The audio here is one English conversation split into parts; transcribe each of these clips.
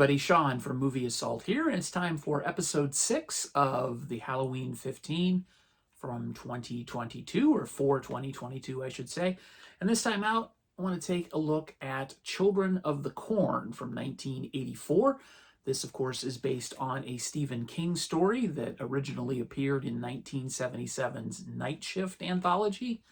everybody, Sean from Movie Assault here, and it's time for episode 6 of the Halloween 15 from 2022, or for 2022, I should say. And this time out, I want to take a look at Children of the Corn from 1984. This, of course, is based on a Stephen King story that originally appeared in 1977's Night Shift anthology.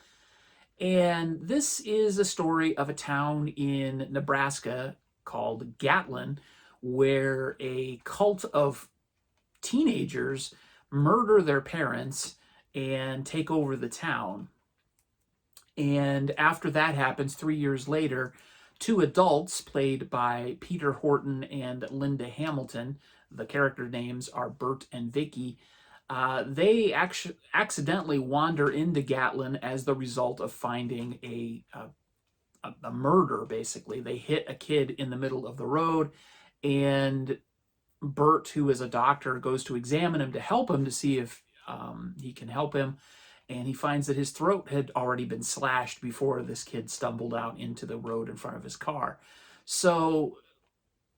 And this is a story of a town in Nebraska called Gatlin, where a cult of teenagers murder their parents and take over the town. And after that happens, 3 years later, two adults played by Peter Horton and Linda Hamilton, the character names are Bert and Vicky, they accidentally wander into Gatlin as the result of finding a murder, basically. They hit a kid in the middle of the road, and Bert, who is a doctor, goes to examine him to help him to see if he can help him, and he finds that his throat had already been slashed before this kid stumbled out into the road in front of his car. So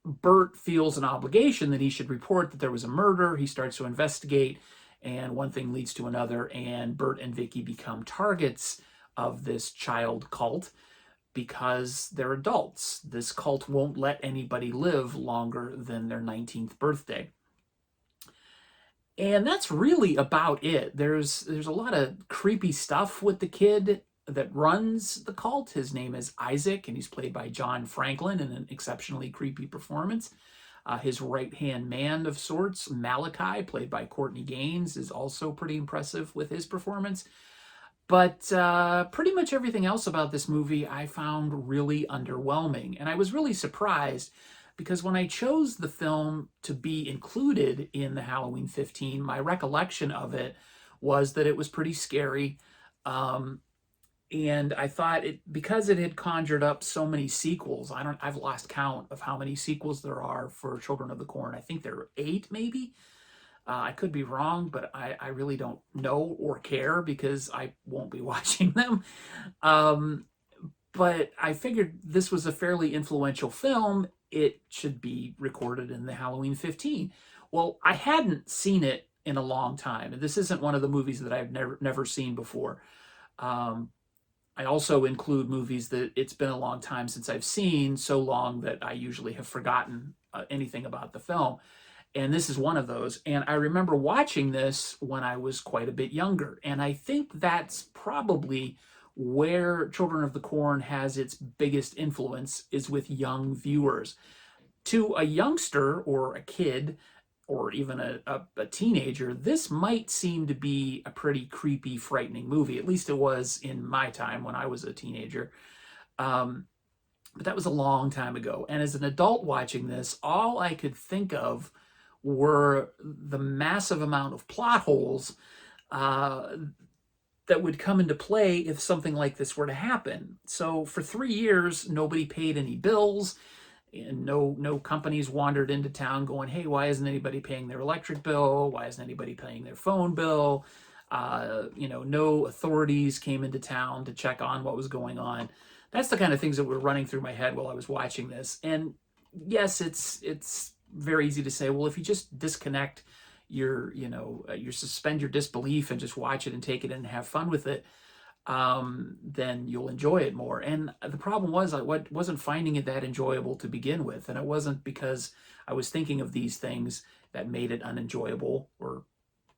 Bert feels an obligation that he should report that there was a murder. He starts to investigate, and one thing leads to another, and Bert and Vicky become targets of this child cult because they're adults. This cult won't let anybody live longer than their 19th birthday. And that's really about it. There's a lot of creepy stuff with the kid that runs the cult. His name is Isaac, and he's played by John Franklin in an exceptionally creepy performance. His right-hand man of sorts, Malachi, played by Courtney Gaines, is also pretty impressive with his performance. But pretty much everything else about this movie I found really underwhelming. And I was really surprised because when I chose the film to be included in the Halloween 15, my recollection of it was that it was pretty scary. And I thought because it had conjured up so many sequels. I've lost count of how many sequels there are for Children of the Corn. I think there are 8 maybe. I could be wrong, but I really don't know or care because I won't be watching them. But I figured this was a fairly influential film. It should be recorded in the Halloween 15. Well, I hadn't seen it in a long time. And this isn't one of the movies that I've never seen before. I also include movies that it's been a long time since I've seen, so long that I usually have forgotten anything about the film. And this is one of those. And I remember watching this when I was quite a bit younger. And I think that's probably where Children of the Corn has its biggest influence, is with young viewers. To a youngster or a kid, or even a teenager, this might seem to be a pretty creepy, frightening movie. At least it was in my time when I was a teenager. But that was a long time ago. And as an adult watching this, all I could think of were the massive amount of plot holes that would come into play if something like this were to happen. So for 3 years, nobody paid any bills. And no companies wandered into town going, hey, why isn't anybody paying their electric bill? Why isn't anybody paying their phone bill? No authorities came into town to check on what was going on. That's the kind of things that were running through my head while I was watching this. And yes, it's very easy to say, well, if you just disconnect you suspend your disbelief and just watch it and take it in and have fun with it, then you'll enjoy it more. And the problem was I wasn't finding it that enjoyable to begin with. And it wasn't because I was thinking of these things that made it unenjoyable or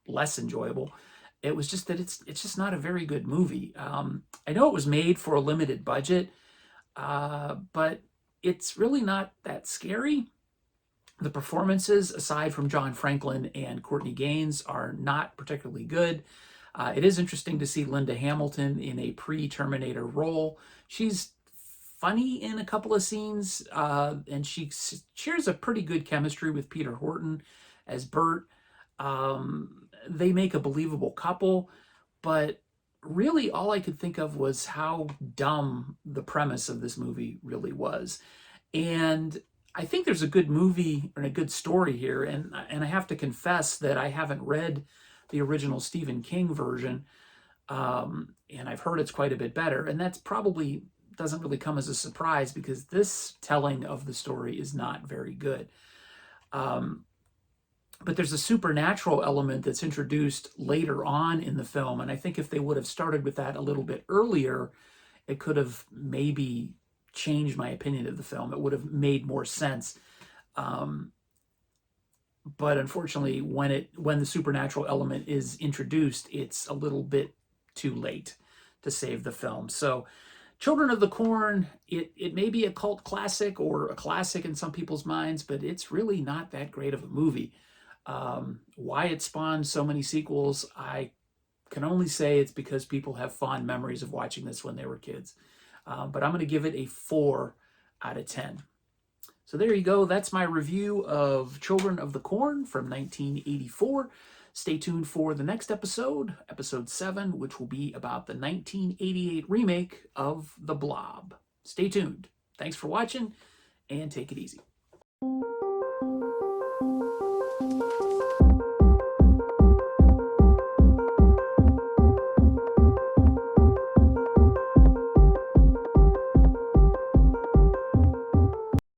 less enjoyable. It was just that it's just not a very good movie. I know it was made for a limited budget, but it's really not that scary. The performances, aside from John Franklin and Courtney Gaines, are not particularly good. It is interesting to see Linda Hamilton in a pre-Terminator role. She's funny in a couple of scenes, and she shares a pretty good chemistry with Peter Horton as Bert. They make a believable couple, but really all I could think of was how dumb the premise of this movie really was. And I think there's a good movie and a good story here, and I have to confess that I haven't read the original Stephen King version, and I've heard it's quite a bit better, and that's probably doesn't really come as a surprise because this telling of the story is not very good. But there's a supernatural element that's introduced later on in the film, and I think if they would have started with that a little bit earlier, it could have maybe changed my opinion of the film. It would have made more sense. But unfortunately, when the supernatural element is introduced, it's a little bit too late to save the film. So Children of the Corn, it may be a cult classic or a classic in some people's minds, but it's really not that great of a movie. Why it spawned so many sequels, I can only say it's because people have fond memories of watching this when they were kids. But I'm going to give it a 4 out of 10. So there you go. That's my review of Children of the Corn from 1984. Stay tuned for the next episode, episode 7, which will be about the 1988 remake of The Blob. Stay tuned. Thanks for watching, and take it easy.